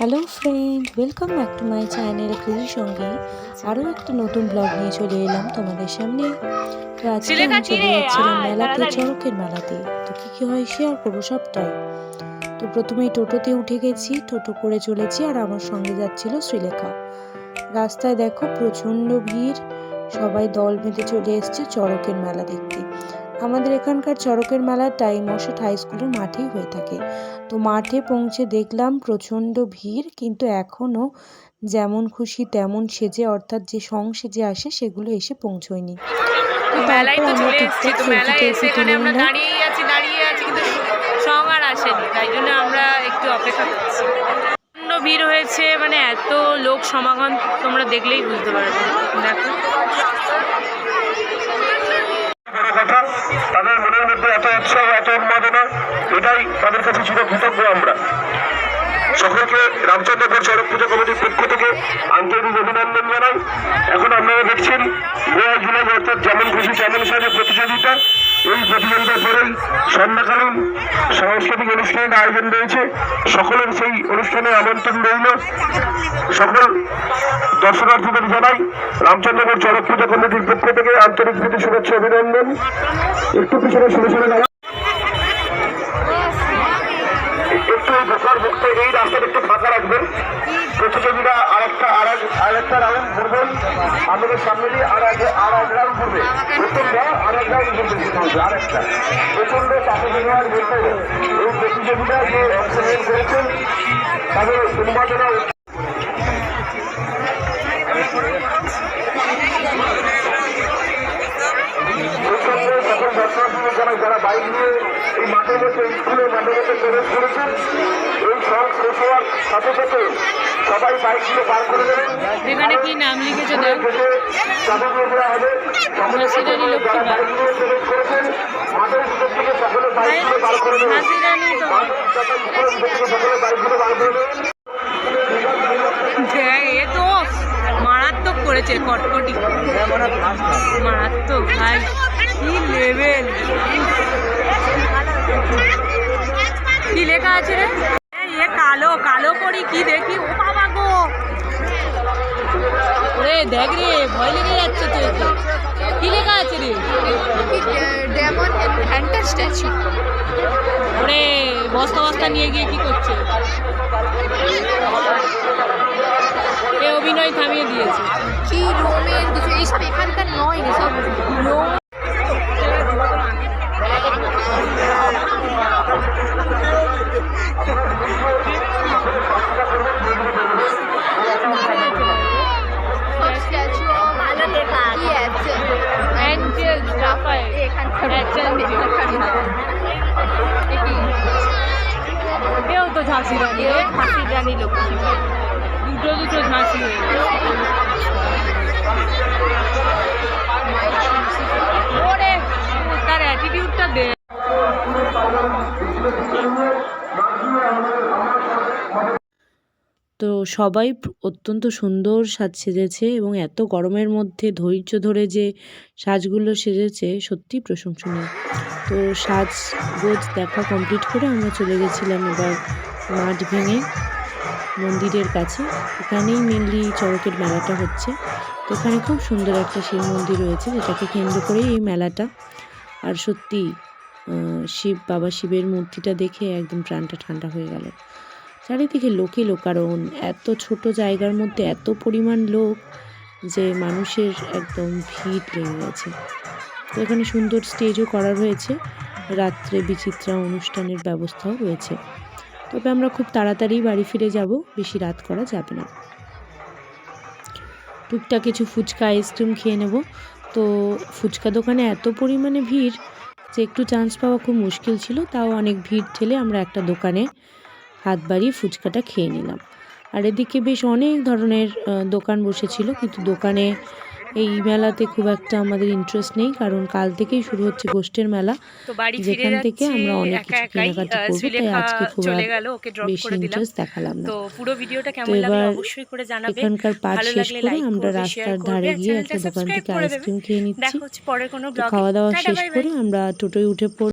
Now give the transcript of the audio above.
Hello friend, welcome back to my channel কৃষি সঙ্গী। আরও একটা নতুন ব্লগ নিয়ে চলে এলাম তোমাদের সামনে। তো আজকে আমি চলে যাচ্ছিলাম মেলাতে, চড়কের মেলাতে। তো কী হয় শেয়ার করবো সবটাই। তো প্রথমেই টোটোতে উঠে গেছি, টোটো করে চলেছি, আর আমার সঙ্গে যাচ্ছিল শ্রীলেখা। রাস্তায় দেখো প্রচণ্ড ভিড়, সবাই দল বেঁধে চলে এসছে চড়কের মেলা দেখতে। আমাদের এখানকার চড়কের মেলার টাইম অবশ্য হাই স্কুলের মাঠেই হয়ে থাকে। তো মাঠে পৌঁছে দেখলাম প্রচণ্ড ভিড়, কিন্তু এখনও যেমন খুশি তেমন সেজে, অর্থাৎ যে সং সেজে আসে সেগুলো এসে পৌঁছয়নি। তো তারপর আমরা টুকটাক সেলফি তুলে নিলাম। দাঁড়িয়ে আছি কিন্তু সং আর আসেনি, তাই জন্য আমরা একটু অপেক্ষা করছি। ভিড় হয়েছে, মানে এত লোক সমাগম তোমরা দেখলেই বুঝতে পারবে। দেখো তাদের মনের মধ্যে এত উৎসাহ, এত উন্মাদনা, এটাই তাদের কাছে চিরকৃতজ্ঞ আমরা। সকলকে রামচন্দ্রপুর চড়ক পুজো কমিটির পক্ষ থেকে আন্তরিক অভিনন্দন জানাই। এখন আপনারা দেখছেন গোয়া জুলাই, অর্থাৎ যেমন খুশি তেমন সাজে প্রতিযোগিতা। এই প্রতিযোগিতার পরেই সন্ধ্যাকালীন সাংস্কৃতিক অনুষ্ঠানের আয়োজন রয়েছে। সকলের সেই অনুষ্ঠানে আমন্ত্রণ রইল। সকল দর্শনার্থীদের জানাই রামচন্দ্রপুর চড়ক পুজো কমিটির পক্ষ থেকে আন্তরিক প্রীতি শুভেচ্ছা অভিনন্দন। একটু পিছনে শুনে একটু ঢোকার মুক্ত এই রাস্তাটা একটু ফাঁকা রাখবেন। প্রতিযোগীরা আরেকটা রাউন্ড ঘুরবেন আমাদের সামনে দিয়ে, আর এক রাউন্ড ঘুরবে। প্রথমটা আর এক রাউন্ড ঘুরবে, আরেকটা প্রচন্ড চাপে নেওয়ার মধ্যে এই প্রতিযোগিতা যে অংশগ্রহণ করেছেন তাদের উন্মাদনা যারা বাইক নিয়ে এই মাঠে বসে, স্কুলের মাঠে বসে প্রবেশ করেছেন। এই সব শেষ হওয়ার সাথে সাথে সবাই বাইক নিয়ে পার করে দেবেন। এখানে কি নাম লিখেছে চাবি দিয়ে দেওয়া হবে। যারা বাইক নিয়ে প্রবেশ করেছেন মাঠের ভিতর থেকে সকলে বাইকগুলো বার করে দেবেন। সকলে বাইকগুলো বার করে দেবেন। এ তো মারাত্মক করেছে, কটকটি মারাত্মক ভাই, কি লেভেল। কি লেখা আছে রে? এ কালো কালো করি কি দেখি, ও বাবা গো, ওরে দেখ রে, ভয় লেগে যাচ্ছে তো। এতে কি লেখা আছে রে? Demon hunter statue. ওরে বস্তা বস্তা নিয়ে গিয়ে কি করছে? এ অভিনয় থামিয়ে দিয়েছে। কি রোমের কিছু এইসব এখানকার নয়, এসব রোম। এও তো ঝাঁসি রানী, ঝাঁসির রানী লক্ষ্মী, দুটো ঝাঁসি হয়ে গেছে। ওরে তার অ্যাটিটিউডটা দে। তো সবাই অত্যন্ত সুন্দর সাজ সেজেছে, এবং এত গরমের মধ্যে ধৈর্য ধরে যে সাজগুলো সেজেছে সত্যি প্রশংসনীয়। তো সাজগোজ দেখা কমপ্লিট করে আমরা চলে গেছিলাম এবার মাঠ ভেঙে মন্দিরের কাছে। এখানেই মেনলি চড়কের মেলাটা হচ্ছে। তো এখানে খুব সুন্দর একটা শিব মন্দির রয়েছে, যেটাকে কেন্দ্র করেই এই মেলাটা। আর সত্যি বাবা শিবের মূর্তিটা দেখে একদম প্রাণটা ঠান্ডা হয়ে গেল। চারিদিকে লোকে লোকারণ, এত ছোট জায়গার মধ্যে এত পরিমাণ লোক যে মানুষের একদম ভিড় লেগে গেছে। তো এখানে সুন্দর স্টেজও করা রয়েছে, রাত্রে বিচিত্রা অনুষ্ঠানের ব্যবস্থাও রয়েছে। তবে আমরা খুব তাড়াতাড়ি বাড়ি ফিরে যাব, বেশি রাত করা যাবে না। টুকটাক কিছু ফুচকা আইসক্রিম খেয়ে নেব। তো ফুচকা দোকানে এত পরিমাণে ভিড় যে একটু চান্স পাওয়া খুব মুশকিল ছিল। তাও অনেক ভিড় ঠেলে আমরা একটা দোকানে হাত বাড়িয়ে ফুচকাটা খেয়ে নিলাম। আর এদিকে বেশ অনেক ধরনের দোকান বসেছিল, কিন্তু দোকানে এই মেলাতে খুব একটা আমাদের ইন্টারেস্ট নেই, কারণ কাল থেকেই শুরু হচ্ছে গোষ্ঠের মেলা, যেখান থেকে আমরা অনেক কিছু কেনাকাটি করবো। তাই আজকে খুব বেশি ইন্টারেস্ট দেখালাম না। তো এবার এখানকার পাঠ শেষ করে আমরা রাস্তার ধারে গিয়ে একটা দোকান থেকে আইসক্রিম খেয়ে নিচ্ছি। খাওয়া দাওয়া শেষ করে আমরা টোটোয় উঠে পড়ি।